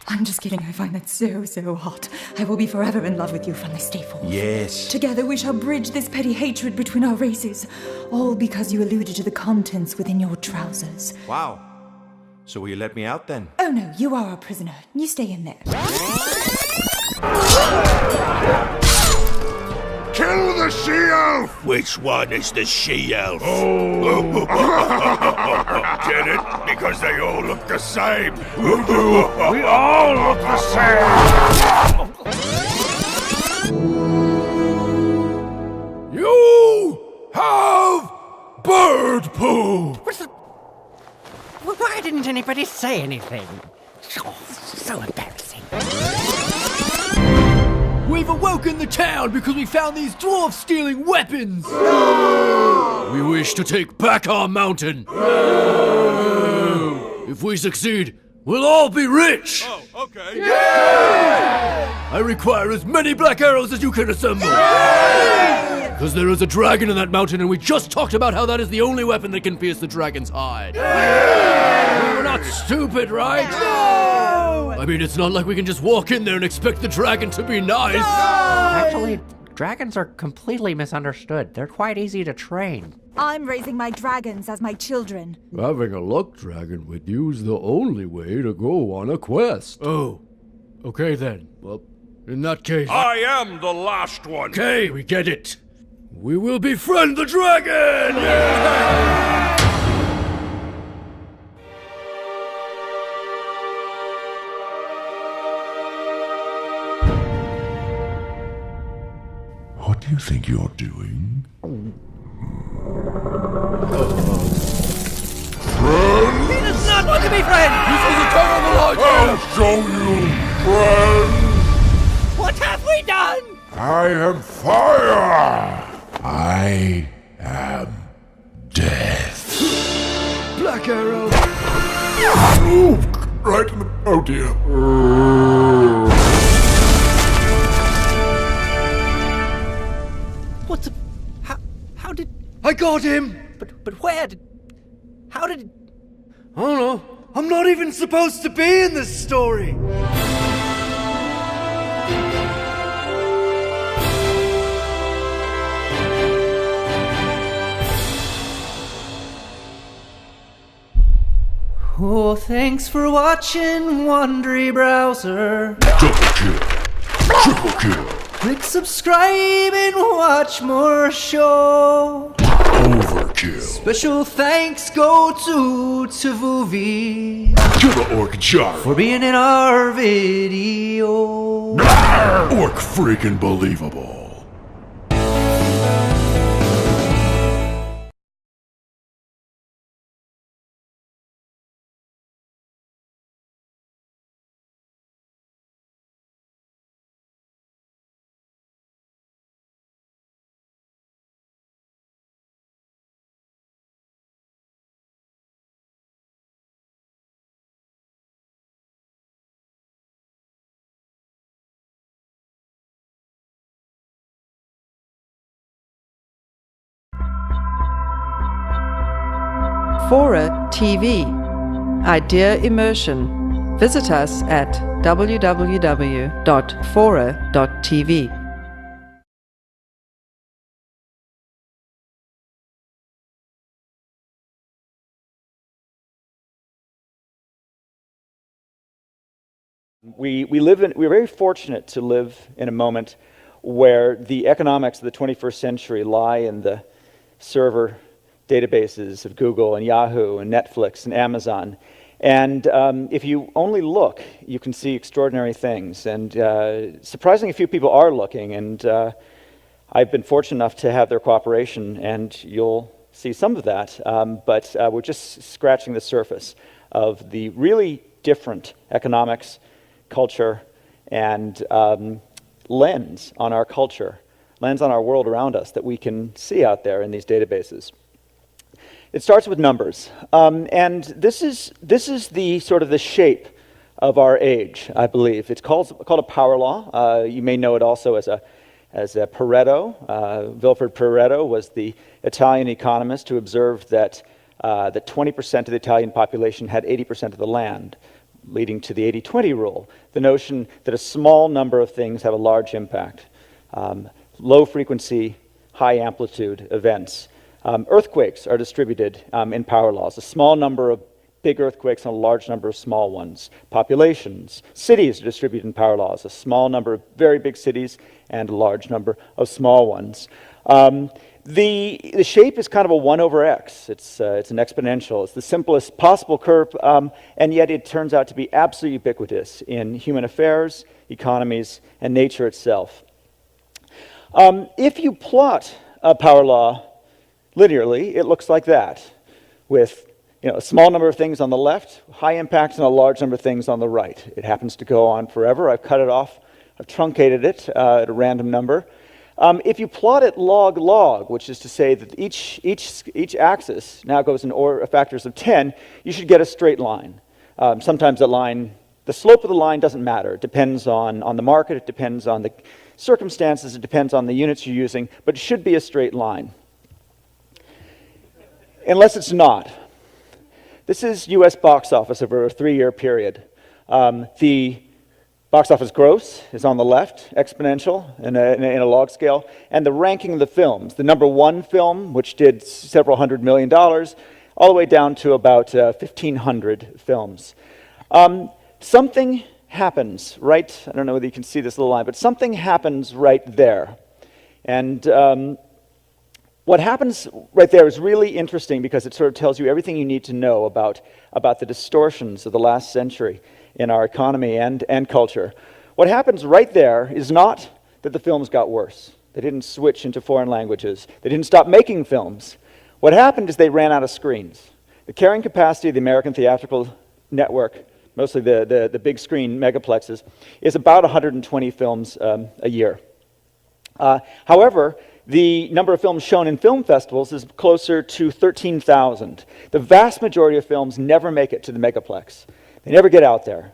I'm just kidding. I find that so hot. I will be forever in love with you from this day forth. Yes. Together we shall bridge this petty hatred between our races. All because you alluded to the contents within your trousers. Wow. So will you let me out then? Oh no, you are our prisoner. You stay in there. Kill the she-elf! Which one is the she-elf? Oh! Get it? Because they all look the same. We all look the same. You have bird poo! Why didn't anybody say anything? Oh, so embarrassing. We've awoken the town because we found these dwarves stealing weapons! We wish to take back our mountain! If we succeed, we'll all be rich! Oh, okay. I require as many black arrows as you can assemble! Because there is a dragon in that mountain, and we just talked about how that is the only weapon that can pierce the dragon's hide. We will not stupid, right? No! I mean, it's not like we can just walk in there and expect the dragon to be nice. No! Actually, dragons are completely misunderstood. They're quite easy to train. I'm raising my dragons as my children. Having a luck dragon with you is the only way to go on a quest. Oh, okay then. Well, in that case... I am the last one! Okay, we get it. We will befriend the dragon! Yeah! What do you think you're doing? Friend? He does not want to be friends! This is a terrible idea! I'll show you, friend! What have we done? I am fire! I am death. Black arrow! Ooh, right in the... Oh dear. What the... How did... I got him! But where did... How did... I don't know. I'm not even supposed to be in this story! Oh, thanks for watching, Wondery Browser. Double kill. Triple kill. Click subscribe and watch more show. Overkill. Special thanks go to Tavuvi. Killer Orc Jar. For being in our video. Orc freaking believable. Fora TV. Idea Immersion. Visit us at www.fora.tv. We're very fortunate to live in a moment where the economics of the 21st century lie in the server databases of Google and Yahoo and Netflix and Amazon. And if you only look, you can see extraordinary things. And surprisingly few people are looking. And I've been fortunate enough to have their cooperation, and you'll see some of that. But we're just scratching the surface of the really different economics, culture, and lens on our culture, lens on our world around us that we can see out there in these databases. It starts with numbers, and this is the sort of the shape of our age, I believe. It's called a power law. You may know it also as a Pareto. Vilfred Pareto was the Italian economist who observed that 20% of the Italian population had 80% of the land, leading to the 80-20 rule, the notion that a small number of things have a large impact. Low frequency, high amplitude events. Earthquakes are distributed in power laws. A small number of big earthquakes and a large number of small ones. Populations, cities are distributed in power laws. A small number of very big cities and a large number of small ones. The shape is kind of a 1 over x. It's an exponential. It's the simplest possible curve, and yet it turns out to be absolutely ubiquitous in human affairs, economies, and nature itself. If you plot a power law linearly, it looks like that, with a small number of things on the left, high impact, and a large number of things on the right. It happens to go on forever. I've cut it off. I've truncated it at a random number. If you plot it log-log, which is to say that each axis now goes in factors of 10, you should get a straight line. Sometimes the slope of the line doesn't matter. It depends on the market. It depends on the circumstances. It depends on the units you're using. But it should be a straight line. Unless it's not. This is US box office over a 3-year period. The box office gross is on the left, exponential in a log scale, and the ranking of the films. The number 1 film, which did several $100 million, all the way down to about 1,500 films. Something happens right, I don't know whether you can see this little line, but something happens right there. And what happens right there is really interesting because it sort of tells you everything you need to know about the distortions of the last century in our economy and culture. What happens right there is not that the films got worse. They didn't switch into foreign languages. They didn't stop making films. What happened is they ran out of screens. The carrying capacity of the American theatrical network, mostly the big screen megaplexes, is about 120 films a year. However, the number of films shown in film festivals is closer to 13,000. The vast majority of films never make it to the megaplex. They never get out there.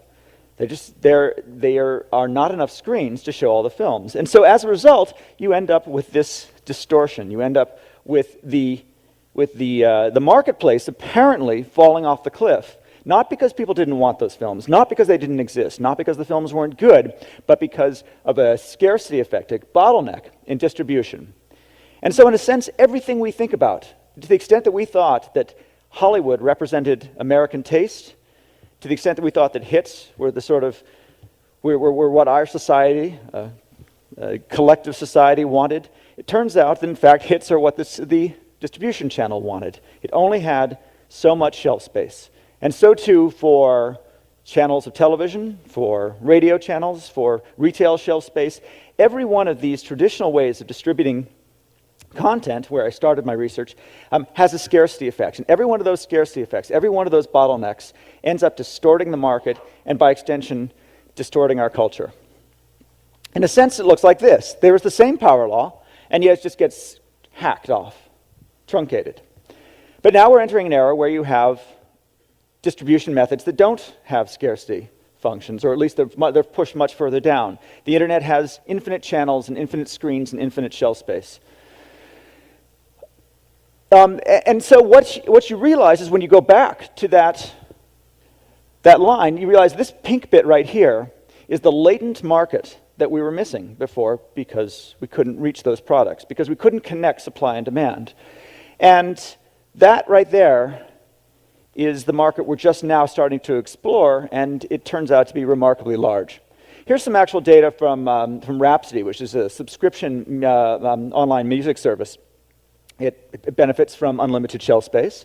There are not enough screens to show all the films. And so as a result, you end up with this distortion. You end up with the marketplace apparently falling off the cliff. Not because people didn't want those films, not because they didn't exist, not because the films weren't good, but because of a scarcity effect, a bottleneck in distribution. And so in a sense, everything we think about, to the extent that we thought that Hollywood represented American taste, to the extent that we thought that hits were the sort of, were what our society, collective society wanted, it turns out that in fact hits are what the distribution channel wanted. It only had so much shelf space. And so too for channels of television, for radio channels, for retail shelf space. Every one of these traditional ways of distributing content, where I started my research, has a scarcity effect. And every one of those scarcity effects, every one of those bottlenecks ends up distorting the market and by extension, distorting our culture. In a sense, it looks like this. There is the same power law, and yet it just gets hacked off, truncated. But now we're entering an era where you have distribution methods that don't have scarcity functions, or at least they're pushed much further down. The internet has infinite channels and infinite screens and infinite shelf space. And so what you realize is when you go back to that line, you realize this pink bit right here is the latent market that we were missing before because we couldn't reach those products, because we couldn't connect supply and demand. And that right there is the market we're just now starting to explore, and it turns out to be remarkably large. Here's some actual data from Rhapsody, which is a subscription online music service. It benefits from unlimited shelf space.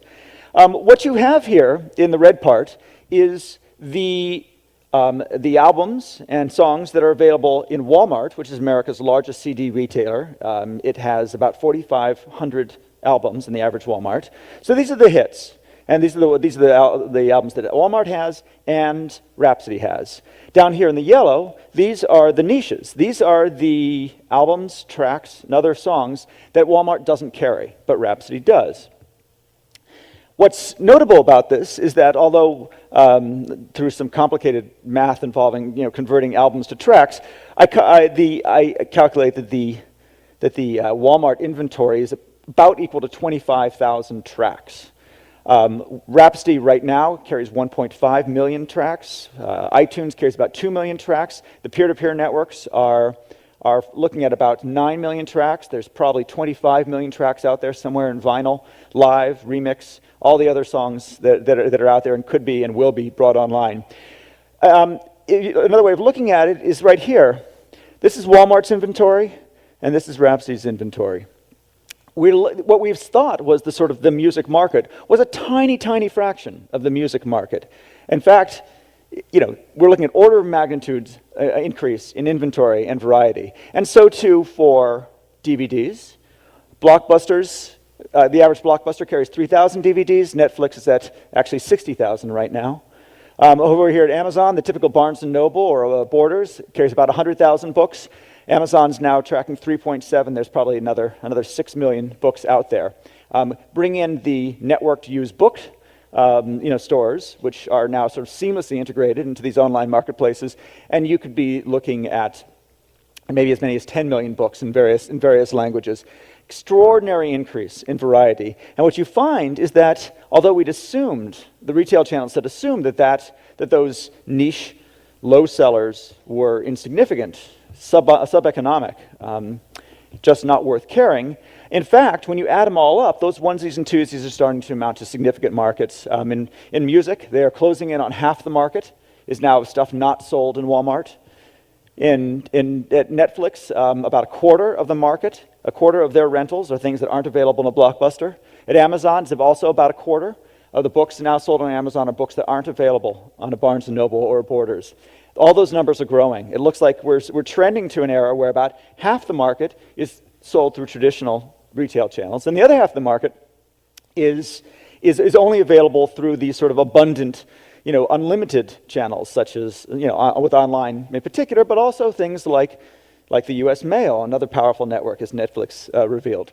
What you have here in the red part is the albums and songs that are available in Walmart, which is America's largest CD retailer. It has about 4,500 albums in the average Walmart. So these are the hits. And these are the albums that Walmart has and Rhapsody has. Down here in the yellow, these are the niches. These are the albums, tracks, and other songs that Walmart doesn't carry, but Rhapsody does. What's notable about this is that although through some complicated math involving converting albums to tracks, I calculate that the Walmart inventory is about equal to 25,000 tracks. Rhapsody right now carries 1.5 million tracks. iTunes carries about 2 million tracks. The peer-to-peer networks are looking at about 9 million tracks. There's probably 25 million tracks out there somewhere in vinyl, live, remix, all the other songs that are out there and could be and will be brought online. Another way of looking at it is right here. This is Walmart's inventory, and this is Rhapsody's inventory. What we've thought was the music market was a tiny, tiny fraction of the music market. In fact, we're looking at order of magnitude increase in inventory and variety. And so too for DVDs. Blockbusters, the average Blockbuster carries 3,000 DVDs. Netflix is at actually 60,000 right now. Over here at Amazon, the typical Barnes & Noble or Borders carries about 100,000 books. Amazon's now tracking 3.7. There's probably another 6 million books out there. Bring in the networked used book stores, which are now sort of seamlessly integrated into these online marketplaces, and you could be looking at maybe as many as 10 million books in various languages. extraordinary increase in variety. And what you find is that although we'd assumed, the retail channels had assumed that those niche low sellers were insignificant, sub-economic, just not worth carrying. In fact, when you add them all up, those onesies and twosies are starting to amount to significant markets. In music, they are closing in on half the market, is now stuff not sold in Walmart. At Netflix, about a quarter of the market, a quarter of their rentals are things that aren't available in a Blockbuster. At Amazon, it's also about a quarter of the books now sold on Amazon are books that aren't available on a Barnes & Noble or a Borders. All those numbers are growing. It looks like we're trending to an era where about half the market is sold through traditional retail channels, and the other half of the market is only available through these sort of abundant, unlimited channels, such as, with online in particular, but also things like the U.S. Mail, another powerful network, as Netflix revealed.